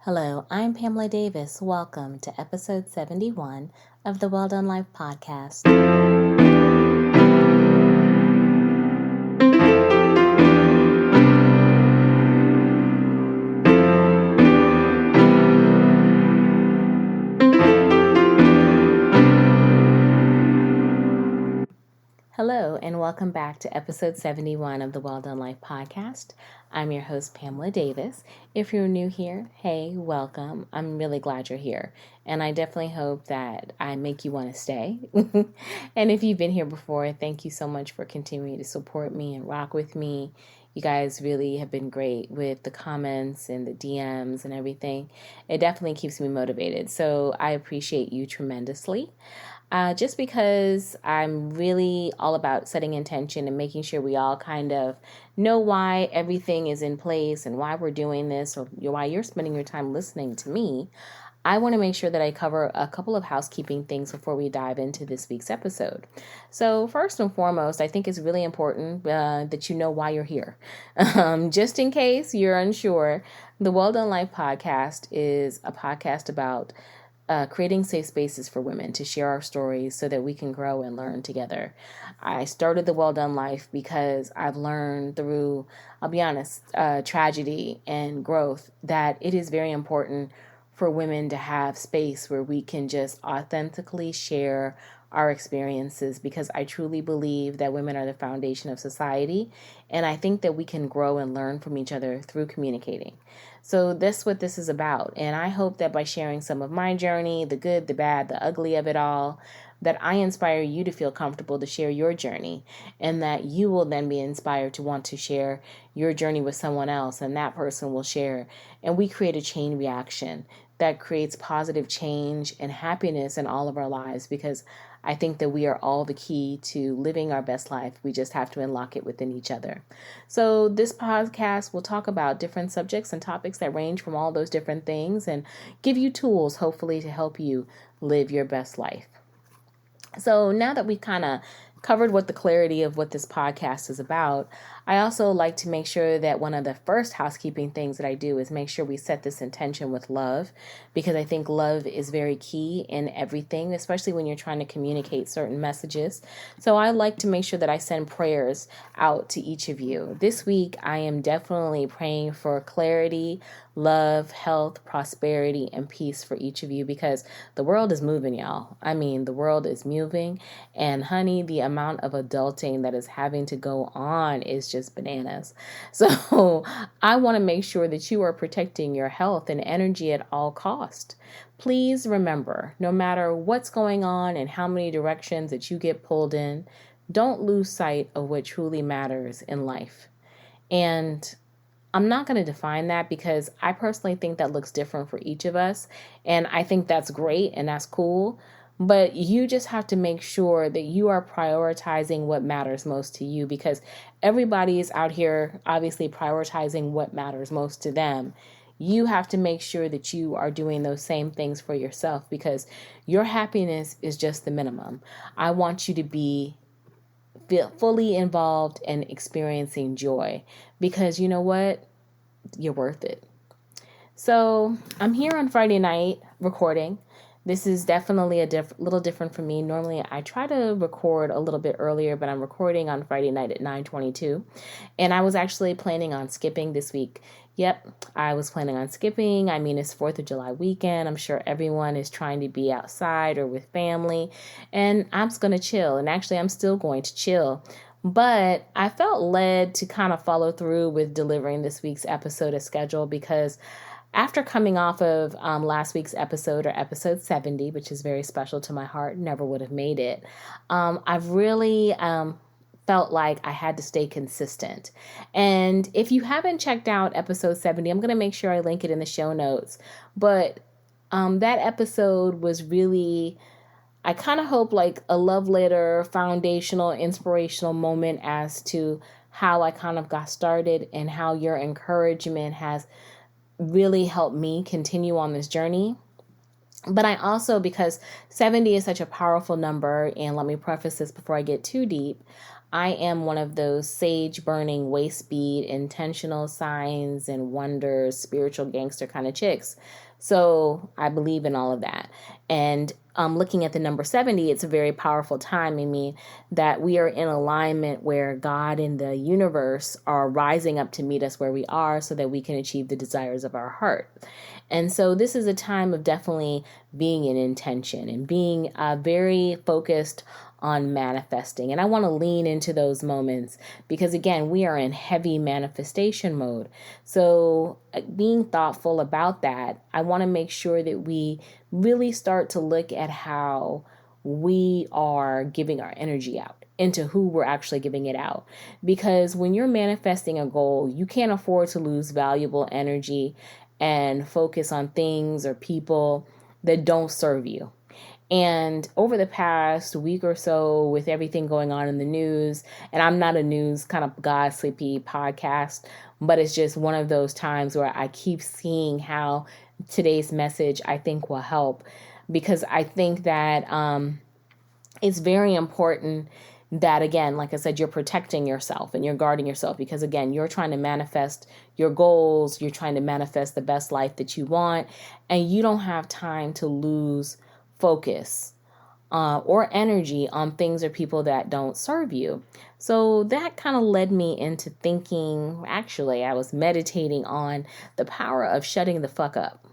Hello, I'm Pamela Davis. Welcome to episode 71 of the Well Done Life podcast. Hello, and welcome back to episode 71 of the Well Done Life podcast. I'm your host, Pamela Davis. If you're new here, hey, welcome. I'm really glad you're here, and I definitely hope that I make you want to stay. And if you've been here before, thank you so much for continuing to support me and rock with me. You guys really have been great with the comments and the DMs and everything. It definitely keeps me motivated, so I appreciate you tremendously. Just because I'm really all about setting intention and making sure we all kind of know why everything is in place and why we're doing this or why you're spending your time listening to me, I want to make sure that I cover a couple of housekeeping things before we dive into this week's episode. So first and foremost, I think it's really important that you know why you're here. Just in case you're unsure, the Well Done Life podcast is a podcast about creating safe spaces for women to share our stories so that we can grow and learn together. I started the Well Done Life because I've learned through, I'll be honest, tragedy and growth that it is very important for women to have space where we can just authentically share our experiences, because I truly believe that women are the foundation of society, and I think that we can grow and learn from each other through communicating. So that's what this is about, and I hope that by sharing some of my journey, the good, the bad, the ugly of it all, that I inspire you to feel comfortable to share your journey, and that you will then be inspired to want to share your journey with someone else, and that person will share, and we create a chain reaction that creates positive change and happiness in all of our lives, because I think that we are all the key to living our best life. We just have to unlock it within each other. So this podcast will talk about different subjects and topics that range from all those different things and give you tools, hopefully, to help you live your best life. So now that we've kind of covered what the clarity of what this podcast is about, I also like to make sure that one of the first housekeeping things that I do is make sure we set this intention with love, because I think love is very key in everything, especially when you're trying to communicate certain messages. So I like to make sure that I send prayers out to each of you. This week, I am definitely praying for clarity, love, health, prosperity, and peace for each of you, because the world is moving, y'all. I mean, the world is moving, and honey, the amount of adulting that is having to go on is just bananas. So I want to make sure that you are protecting your health and energy at all costs. Please remember, no matter what's going on and how many directions that you get pulled in, don't lose sight of what truly matters in life. And I'm not going to define that, because I personally think that looks different for each of us. And I think that's great and that's cool. But you just have to make sure that you are prioritizing what matters most to you, because everybody is out here obviously prioritizing what matters most to them. You have to make sure that you are doing those same things for yourself, because your happiness is just the minimum. I want you to be fully involved and experiencing joy, because you know what? You're worth it. So I'm here on Friday night recording. This is definitely a little different for me. Normally I try to record a little bit earlier, but I'm recording on Friday night at 9:22. And I was actually planning on skipping this week. Yep, I was planning on skipping. I mean, it's 4th of July weekend. I'm sure everyone is trying to be outside or with family. And I'm just going to chill. And actually, I'm still going to chill. But I felt led to kind of follow through with delivering this week's episode as scheduled, because after coming off of last week's episode, or episode 70, which is very special to my heart, never would have made it, I've really felt like I had to stay consistent. And if you haven't checked out episode 70, I'm going to make sure I link it in the show notes. But that episode was really, I kind of hope, like a love letter, foundational, inspirational moment as to how I kind of got started, and how your encouragement has really helped me continue on this journey. But I also, because 70 is such a powerful number, and let me preface this before I get too deep, I am one of those sage burning, waist speed, intentional signs and wonders, spiritual gangster kind of chicks. So I believe in all of that. And looking at the number 70, it's a very powerful time. I mean, that we are in alignment where God and the universe are rising up to meet us where we are so that we can achieve the desires of our heart. And so this is a time of definitely being in intention and being very focused on manifesting. And I want to lean into those moments because, again, we are in heavy manifestation mode. So being thoughtful about that, I want to make sure that we really start to look at how we are giving our energy out into who we're actually giving it out. Because when you're manifesting a goal, you can't afford to lose valuable energy and focus on things or people that don't serve you. And over the past week or so, with everything going on in the news, and I'm not a news kind of gossipy podcast, but it's just one of those times where I keep seeing how today's message I think will help, because I think that it's very important that, again, like I said, you're protecting yourself and you're guarding yourself because, again, you're trying to manifest your goals. You're trying to manifest the best life that you want, and you don't have time to lose focus or energy on things or people that don't serve you. So that kind of led me into thinking, actually, I was meditating on the power of shutting the fuck up.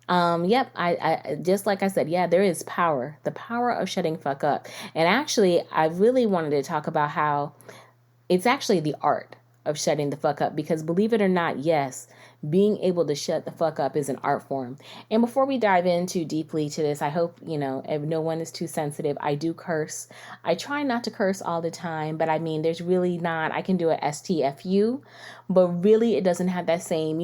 Yep, I just like I said, yeah, there is power, the power of shutting fuck up. And actually, I really wanted to talk about how it's actually the art of shutting the fuck up, because believe it or not, yes, being able to shut the fuck up is an art form. And before we dive in too deeply to this, I hope, if no one is too sensitive, I do curse. I try not to curse all the time, but I mean, there's really not, I can do a STFU, but really it doesn't have that same,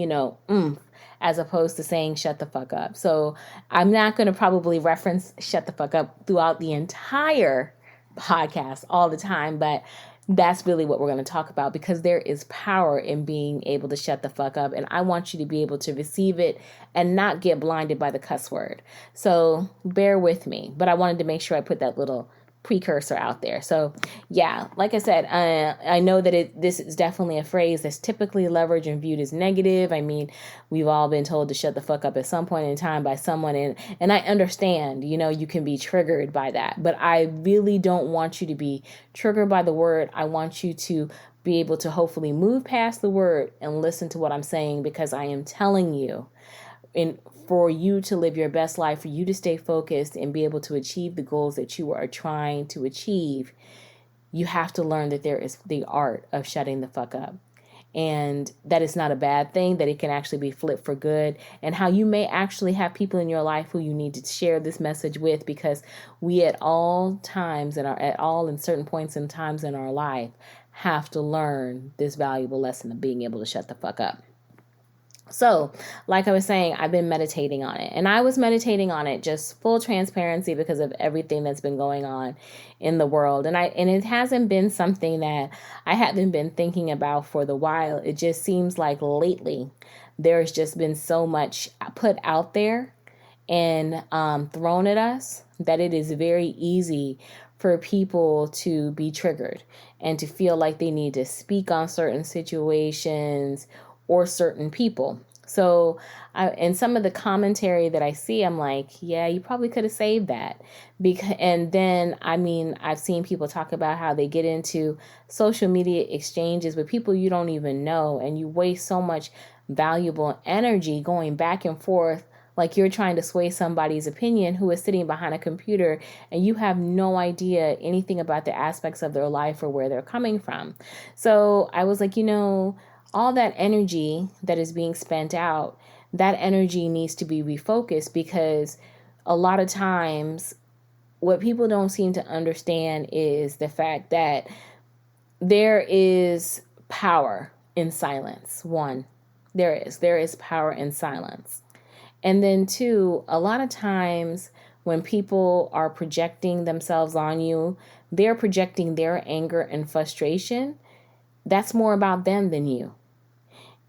oomph, as opposed to saying shut the fuck up. So I'm not going to probably reference shut the fuck up throughout the entire podcast all the time, but that's really what we're going to talk about, because there is power in being able to shut the fuck up. And I want you to be able to receive it and not get blinded by the cuss word. So bear with me, but I wanted to make sure I put that little precursor out there. So yeah, like I said, I know that this is definitely a phrase that's typically leveraged and viewed as negative. I mean, we've all been told to shut the fuck up at some point in time by someone, and I understand, you can be triggered by that, but I really don't want you to be triggered by the word. I want you to be able to hopefully move past the word and listen to what I'm saying, because I am telling you, for you to live your best life, for you to stay focused and be able to achieve the goals that you are trying to achieve, you have to learn that there is the art of shutting the fuck up. And that is not a bad thing, that it can actually be flipped for good, and how you may actually have people in your life who you need to share this message with, because we at all times and in certain points and times in our life have to learn this valuable lesson of being able to shut the fuck up. So, like I was saying, I've been meditating on it, and I was meditating on it, just full transparency, because of everything that's been going on in the world. And it hasn't been something that I haven't been thinking about for the while. It just seems like lately there's just been so much put out there and thrown at us that it is very easy for people to be triggered and to feel like they need to speak on certain situations or certain people. So and some of the commentary that I see, I'm like, yeah, you probably could have saved that. And then, I've seen people talk about how they get into social media exchanges with people you don't even know, and you waste so much valuable energy going back and forth, like you're trying to sway somebody's opinion who is sitting behind a computer, and you have no idea anything about the aspects of their life or where they're coming from. So I was like, all that energy that is being spent out, that energy needs to be refocused, because a lot of times what people don't seem to understand is the fact that there is power in silence. One, there is power in silence. And then two, a lot of times when people are projecting themselves on you, they're projecting their anger and frustration. That's more about them than you.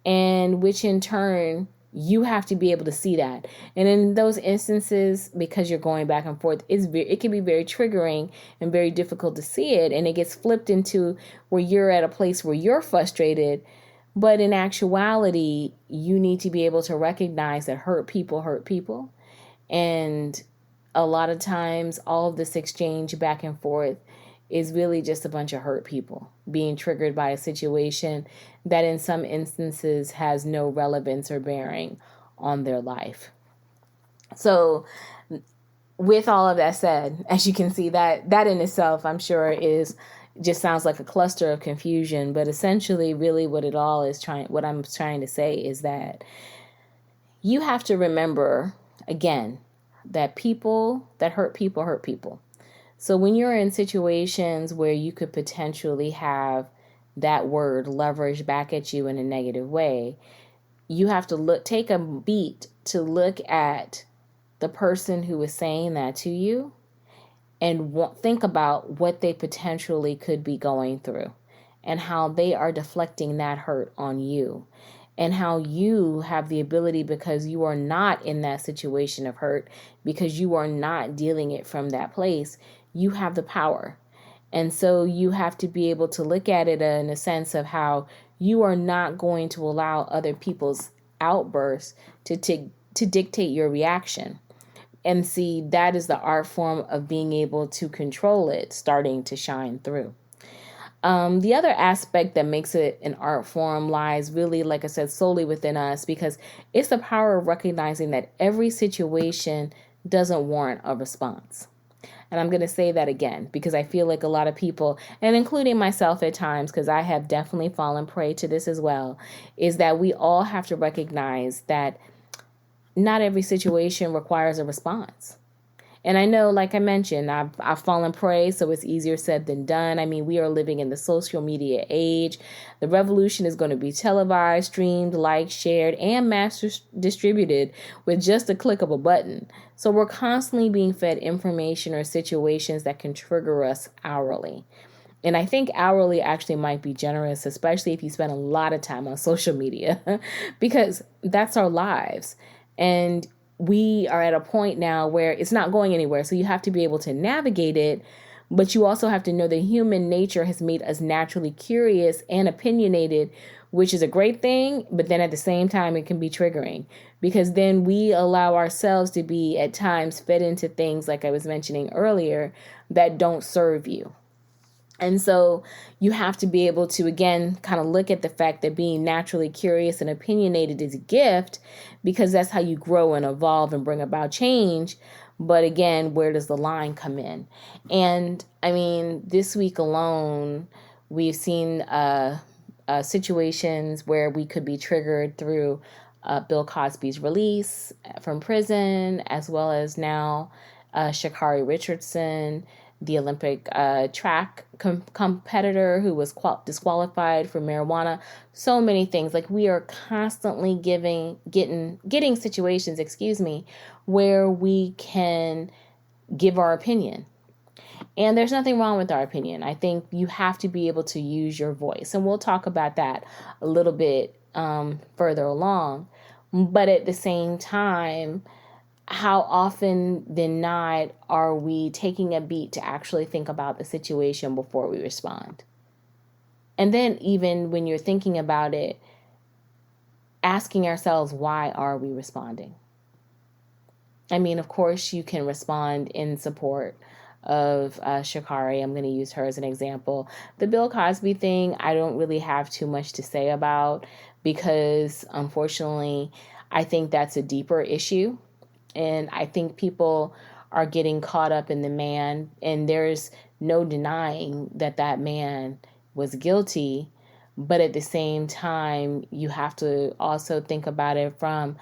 And which in turn You have to be able to see that. And in those instances, because you're going back and forth, it can be very triggering and very difficult to see it. And it gets flipped into where you're at a place where you're frustrated. But in actuality, you need to be able to recognize that hurt people hurt people. And a lot of times, all of this exchange back and forth is really just a bunch of hurt people being triggered by a situation that in some instances has no relevance or bearing on their life. So with all of that said, as you can see, that in itself, I'm sure, is just sounds like a cluster of confusion. But essentially, really what I'm trying to say is that you have to remember, again, that people that hurt people hurt people. So when you're in situations where you could potentially have that word leveraged back at you in a negative way, you have to take a beat to look at the person who is saying that to you and think about what they potentially could be going through and how they are deflecting that hurt on you. And how you have the ability, because you are not in that situation of hurt, because you are not dealing it from that place, you have the power. And so you have to be able to look at it in a sense of how you are not going to allow other people's outbursts to dictate your reaction. And see, that is the art form of being able to control it starting to shine through. The other aspect that makes it an art form lies really, like I said, solely within us, because it's the power of recognizing that every situation doesn't warrant a response. And I'm going to say that again, because I feel like a lot of people, and including myself at times, because I have definitely fallen prey to this as well, is that we all have to recognize that not every situation requires a response. And I know, like I mentioned, I've fallen prey, so it's easier said than done. I mean, we are living in the social media age. The revolution is going to be televised, streamed, liked, shared, and mass distributed with just a click of a button. So we're constantly being fed information or situations that can trigger us hourly. And I think hourly actually might be generous, especially if you spend a lot of time on social media, because that's our lives. And we are at a point now where it's not going anywhere. So you have to be able to navigate it, but you also have to know that human nature has made us naturally curious and opinionated, which is a great thing. But then at the same time, it can be triggering, because then we allow ourselves to be at times fed into things, like I was mentioning earlier, that don't serve you. And so you have to be able to, again, kind of look at the fact that being naturally curious and opinionated is a gift, because that's how you grow and evolve and bring about change. But again, where does the line come in? And I mean, this week alone, we've seen situations where we could be triggered through Bill Cosby's release from prison, as well as now Sha'Carri Richardson, the Olympic track competitor who was disqualified for marijuana. So many things. Like, we are constantly getting situations, where we can give our opinion. And there's nothing wrong with our opinion. I think you have to be able to use your voice. And we'll talk about that a little bit further along. But at the same time, how often than not are we taking a beat to actually think about the situation before we respond? And then even when you're thinking about it, asking ourselves, why are we responding? I mean, of course, you can respond in support of Sha'Carri. I'm going to use her as an example. The Bill Cosby thing, I don't really have too much to say about, because unfortunately, I think that's a deeper issue. And I think people are getting caught up in the man, and there's no denying that that man was guilty. But at the same time, you have to also think about it from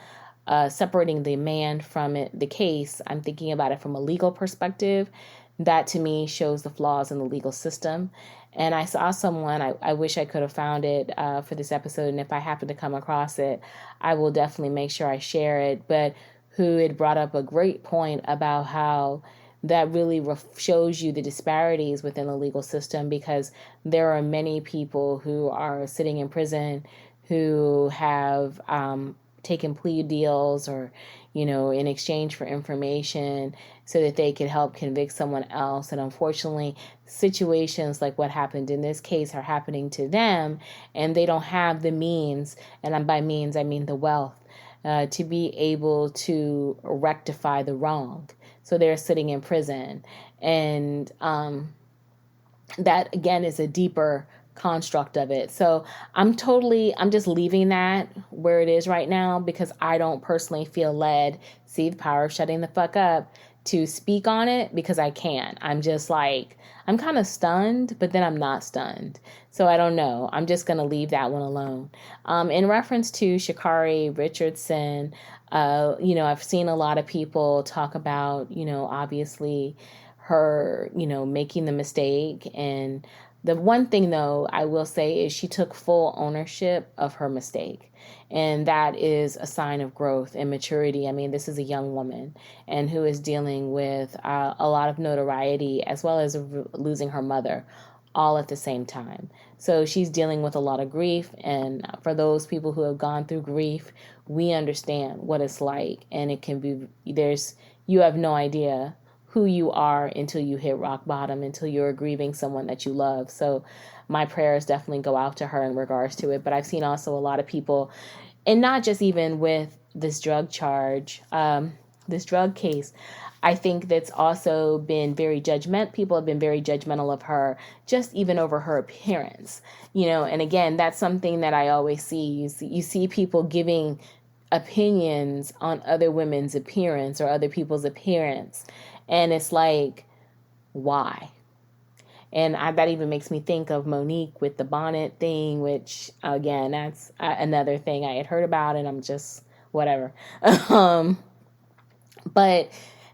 separating the man from the case. I'm thinking about it from a legal perspective. That to me shows the flaws in the legal system. And I saw someone, I wish I could have found it for this episode, and if I happen to come across it, I will definitely make sure I share it. But who had brought up a great point about how that really shows you the disparities within the legal system, because there are many people who are sitting in prison who have taken plea deals or, in exchange for information so that they could help convict someone else. And unfortunately, situations like what happened in this case are happening to them, and they don't have the means, and by means, I mean the wealth, to be able to rectify the wrong. So they're sitting in prison. And that, again, is a deeper construct of it. So I'm just leaving that where it is right now, because I don't personally feel led, see the power of shutting the fuck up, to speak on it, because I can't. I'm just like, I'm kind of stunned, but then I'm not stunned. So I don't know. I'm just going to leave that one alone. In reference to Sha'Carri Richardson, I've seen a lot of people talk about, obviously her, making the mistake. And the one thing, though, I will say is she took full ownership of her mistake. And that is a sign of growth and maturity. I mean, this is a young woman and who is dealing with a lot of notoriety, as well as losing her mother, all at the same time. So she's dealing with a lot of grief. And for those people who have gone through grief, we understand what it's like. And it can be, you have no idea who you are until you hit rock bottom, until you're grieving someone that you love. So my prayers definitely go out to her in regards to it. But I've seen also a lot of people, and not just even with this drug charge, this drug case, I think that's also been people have been very judgmental of her, just even over her appearance, and again, that's something that I always see. You see people giving opinions on other women's appearance or other people's appearance. And it's like, why? And that even makes me think of Monique with the bonnet thing, which, again, that's another thing I had heard about, and I'm just, whatever. But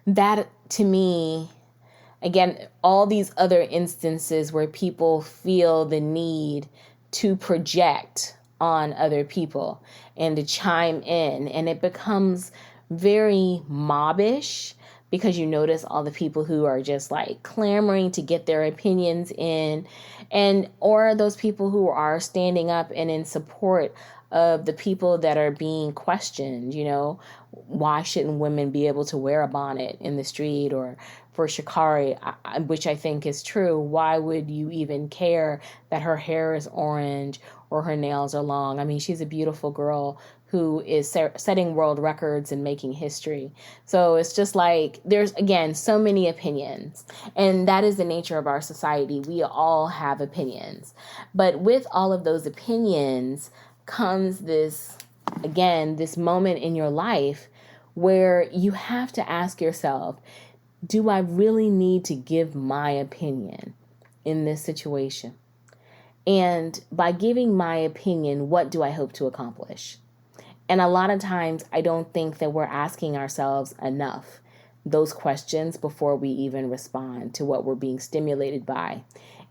that, to me, again, all these other instances where people feel the need to project on other people and to chime in, and it becomes very mobbish, because you notice all the people who are just like clamoring to get their opinions in, or those people who are standing up and in support of the people that are being questioned. Why shouldn't women be able to wear a bonnet in the street? Or for Sha'Carri, which I think is true, why would you even care that her hair is orange or her nails are long? I mean, she's a beautiful girl who is setting world records and making history. So it's just like, there's, again, so many opinions. And that is the nature of our society. We all have opinions. But with all of those opinions comes this moment in your life where you have to ask yourself, do I really need to give my opinion in this situation? And by giving my opinion, what do I hope to accomplish? And a lot of times, I don't think that we're asking ourselves enough those questions before we even respond to what we're being stimulated by.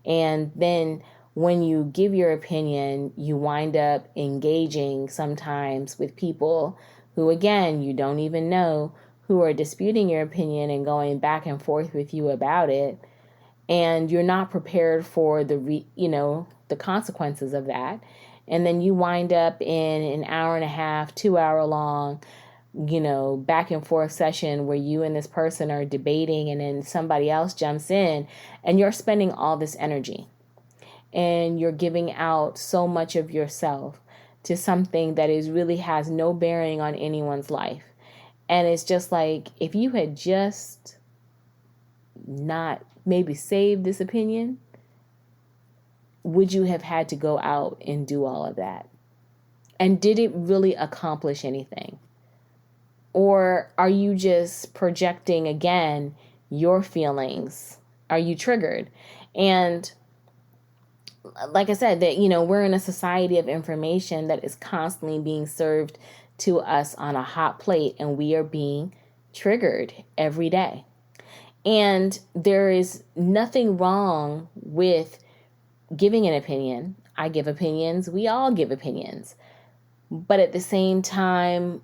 And then when you give your opinion, you wind up engaging sometimes with people who, again, you don't even know, who are disputing your opinion and going back and forth with you about it. And you're not prepared for the consequences of that. And then you wind up in an hour and a half, 2 hour long, back and forth session where you and this person are debating, and then somebody else jumps in, and you're spending all this energy and you're giving out so much of yourself to something that really has no bearing on anyone's life. And it's just like, if you had just not maybe saved this opinion, would you have had to go out and do all of that? And did it really accomplish anything? Or are you just projecting, again, your feelings? Are you triggered? And like I said, that, we're in a society of information that is constantly being served to us on a hot plate, and we are being triggered every day. And there is nothing wrong with giving an opinion. I give opinions. We all give opinions. But at the same time,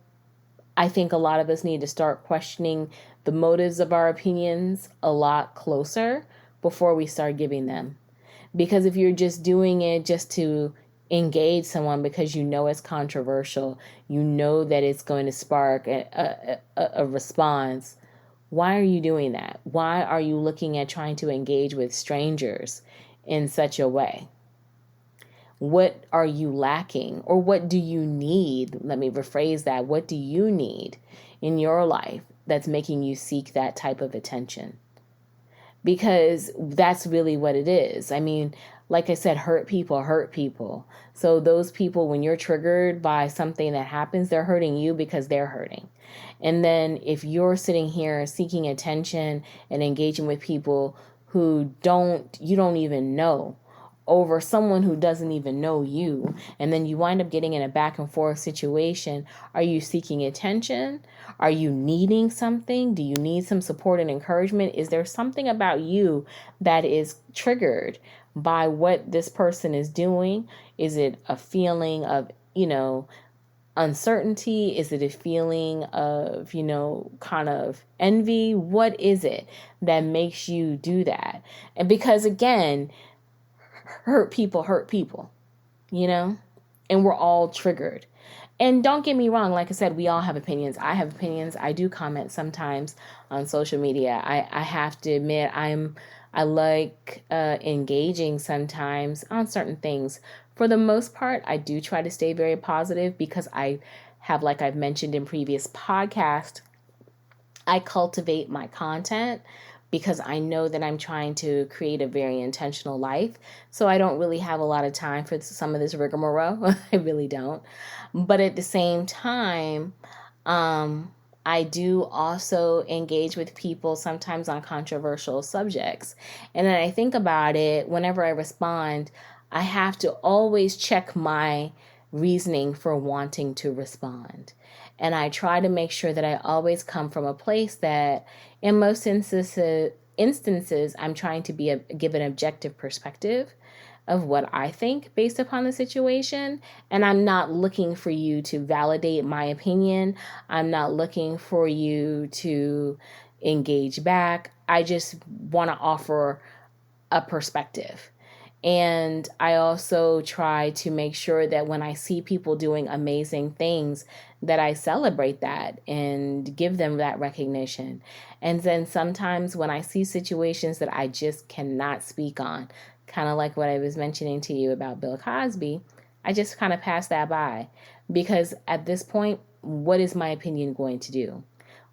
I think a lot of us need to start questioning the motives of our opinions a lot closer before we start giving them. Because if you're just doing it just to engage someone because you know it's controversial, you know that it's going to spark a response, why are you doing that? Why are you looking at trying to engage with strangers in such a way? What are you lacking, or what do you need? Let me rephrase that. What do you need in your life that's making you seek that type of attention? Because that's really what it is. I mean, like I said, hurt people hurt people. So those people, when you're triggered by something that happens, they're hurting you because they're hurting. And then if you're sitting here seeking attention and engaging with people who you don't even know, over someone who doesn't even know you, and then you wind up getting in a back and forth situation, are you seeking attention? Are you needing something? Do you need some support and encouragement? Is there something about you that is triggered by what this person is doing? Is it a feeling of, uncertainty? Is it a feeling of, kind of envy? What is it that makes you do that? And because again, hurt people, and we're all triggered. And don't get me wrong, like I said, we all have opinions. I have opinions. I do comment sometimes on social media. I have to admit, I like engaging sometimes on certain things. For the most part, I do try to stay very positive because I have, like I've mentioned in previous podcasts, I cultivate my content because I know that I'm trying to create a very intentional life. So I don't really have a lot of time for some of this rigmarole. I really don't. But at the same time, I do also engage with people sometimes on controversial subjects. And then I think about it, whenever I respond, I have to always check my reasoning for wanting to respond. And I try to make sure that I always come from a place that, in most instances, I'm trying to give an objective perspective of what I think based upon the situation. And I'm not looking for you to validate my opinion. I'm not looking for you to engage back. I just want to offer a perspective. And I also try to make sure that when I see people doing amazing things, that I celebrate that and give them that recognition. And then sometimes when I see situations that I just cannot speak on, kind of like what I was mentioning to you about Bill Cosby, I just kind of pass that by. Because at this point, what is my opinion going to do?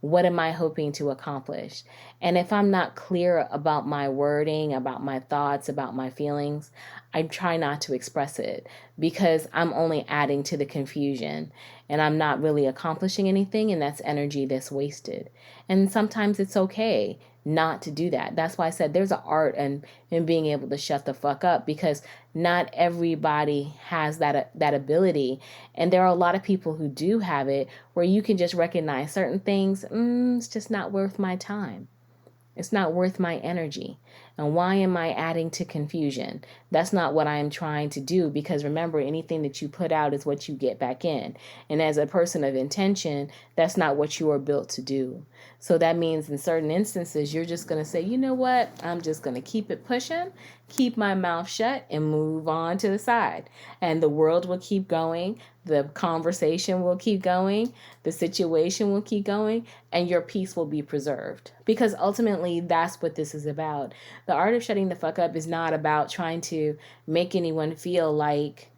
What am I hoping to accomplish? And if I'm not clear about my wording, about my thoughts, about my feelings, I try not to express it because I'm only adding to the confusion and I'm not really accomplishing anything, and that's energy that's wasted. And sometimes it's okay not to do that. That's why I said there's an art in being able to shut the fuck up, because not everybody has that ability. And there are a lot of people who do have it, where you can just recognize certain things. It's just not worth my time. It's not worth my energy. And why am I adding to confusion? That's not what I am trying to do, because remember, anything that you put out is what you get back in. And as a person of intention, that's not what you are built to do. So that means in certain instances, you're just going to say, you know what? I'm just going to keep it pushing, keep my mouth shut, and move on to the side. And the world will keep going. The conversation will keep going. The situation will keep going. And your peace will be preserved. Because ultimately, that's what this is about. The art of shutting the fuck up is not about trying to make anyone feel like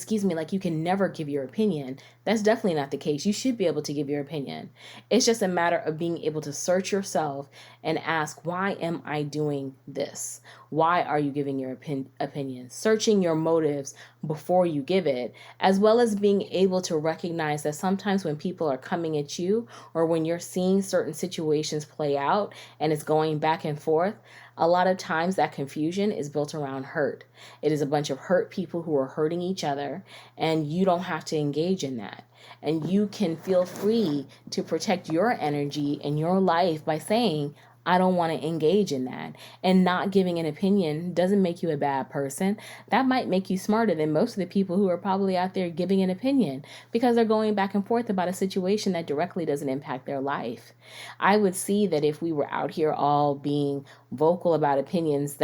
you can never give your opinion. That's definitely not the case. You should be able to give your opinion. It's just a matter of being able to search yourself and ask, why am I doing this? Why are you giving your opinion? Searching your motives before you give it, as well as being able to recognize that sometimes when people are coming at you, or when you're seeing certain situations play out and it's going back and forth, a lot of times that confusion is built around hurt. It is a bunch of hurt people who are hurting each other, and you don't have to engage in that. And you can feel free to protect your energy and your life by saying, I don't want to engage in that. And not giving an opinion doesn't make you a bad person. That might make you smarter than most of the people who are probably out there giving an opinion because they're going back and forth about a situation that directly doesn't impact their life. I would see that if we were out here all being vocal about opinions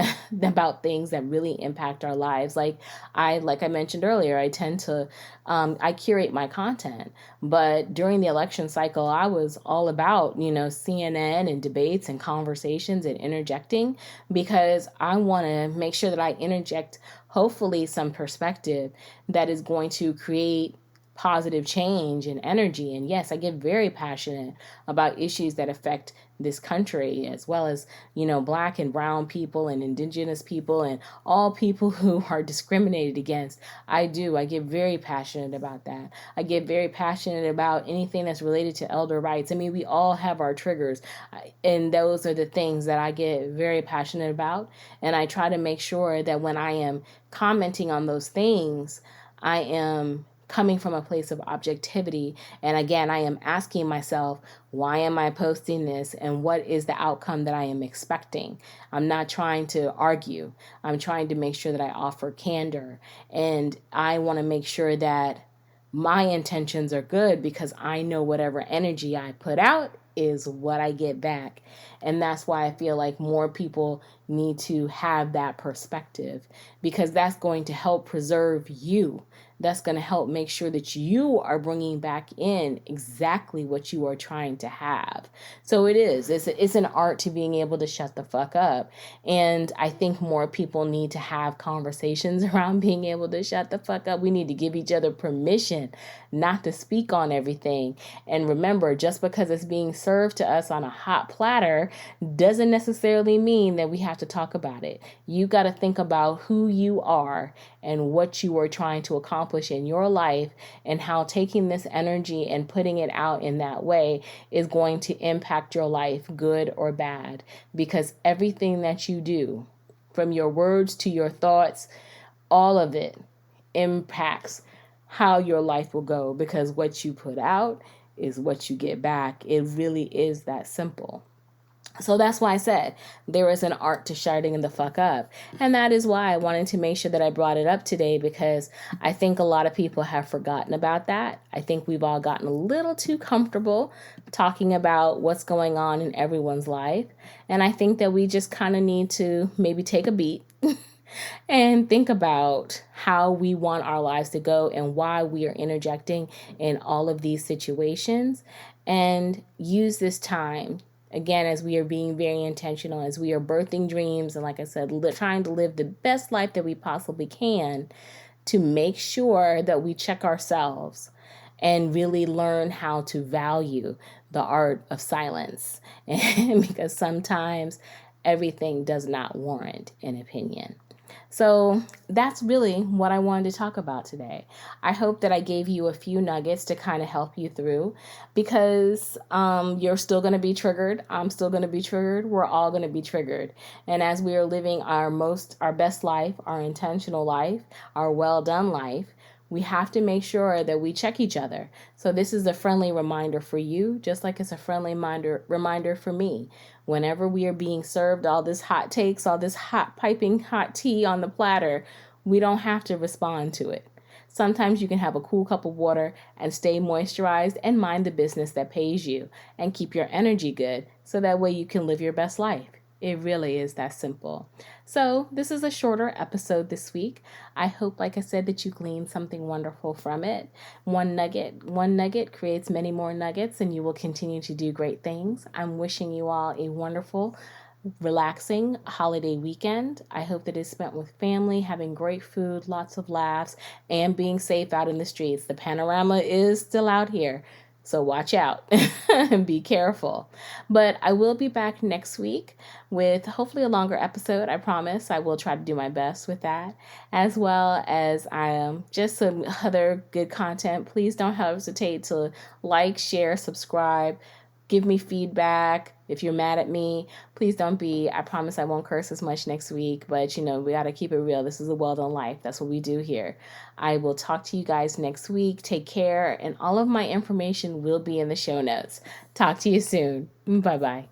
about things that really impact our lives. Like I mentioned earlier, I tend to I curate my content, but during the election cycle, I was all about CNN and debates and conversations and interjecting because I want to make sure that I interject hopefully some perspective that is going to create positive change and energy. And yes, I get very passionate about issues that affect this country, as well as, black and brown people and indigenous people and all people who are discriminated against. I get very passionate about that. I get very passionate about anything that's related to elder rights. I mean, we all have our triggers, and those are the things that I get very passionate about. And I try to make sure that when I am commenting on those things, I am coming from a place of objectivity. And again, I am asking myself, why am I posting this? And what is the outcome that I am expecting? I'm not trying to argue. I'm trying to make sure that I offer candor. And I want to make sure that my intentions are good because I know whatever energy I put out is what I get back. And that's why I feel like more people need to have that perspective because that's going to help preserve you. That's going to help make sure that you are bringing back in exactly what you are trying to have. So it's an art to being able to shut the fuck up. And I think more people need to have conversations around being able to shut the fuck up. We need to give each other permission not to speak on everything. And remember, just because it's being served to us on a hot platter doesn't necessarily mean that we have to talk about it. You got to think about who you are and what you are trying to accomplish in your life and how taking this energy and putting it out in that way is going to impact your life, good or bad. Because everything that you do, from your words to your thoughts, all of it impacts how your life will go because what you put out is what you get back. It really is that simple. So that's why I said there is an art to shutting the fuck up. And that is why I wanted to make sure that I brought it up today because I think a lot of people have forgotten about that. I think we've all gotten a little too comfortable talking about what's going on in everyone's life. And I think that we just kind of need to maybe take a beat and think about how we want our lives to go and why we are interjecting in all of these situations and use this time again, as we are being very intentional, as we are birthing dreams, and like I said, trying to live the best life that we possibly can, to make sure that we check ourselves and really learn how to value the art of silence. And because sometimes everything does not warrant an opinion. So that's really what I wanted to talk about today. I hope that I gave you a few nuggets to kind of help you through because you're still going to be triggered. I'm still going to be triggered. We're all going to be triggered. And as we are living our best life, our intentional life, our well done life, we have to make sure that we check each other. So this is a friendly reminder for you, just like it's a friendly reminder for me. Whenever we are being served all this hot takes, all this piping hot tea on the platter, we don't have to respond to it. Sometimes you can have a cool cup of water and stay moisturized and mind the business that pays you and keep your energy good so that way you can live your best life. It really is that simple. So this is a shorter episode this week. I hope, like I said, that you gleaned something wonderful from it. One nugget creates many more nuggets, and you will continue to do great things. I'm wishing you all a wonderful, relaxing holiday weekend. I hope that it's spent with family, having great food, lots of laughs, and being safe out in the streets. The panorama is still out here. So watch out and be careful. But I will be back next week with hopefully a longer episode. I promise I will try to do my best with that, as well as just some other good content. Please don't hesitate to like, share, subscribe. Give me feedback. If you're mad at me, please don't be. I promise I won't curse as much next week, but we got to keep it real. This is a well done life. That's what we do here. I will talk to you guys next week. Take care, and all of my information will be in the show notes. Talk to you soon. Bye-bye.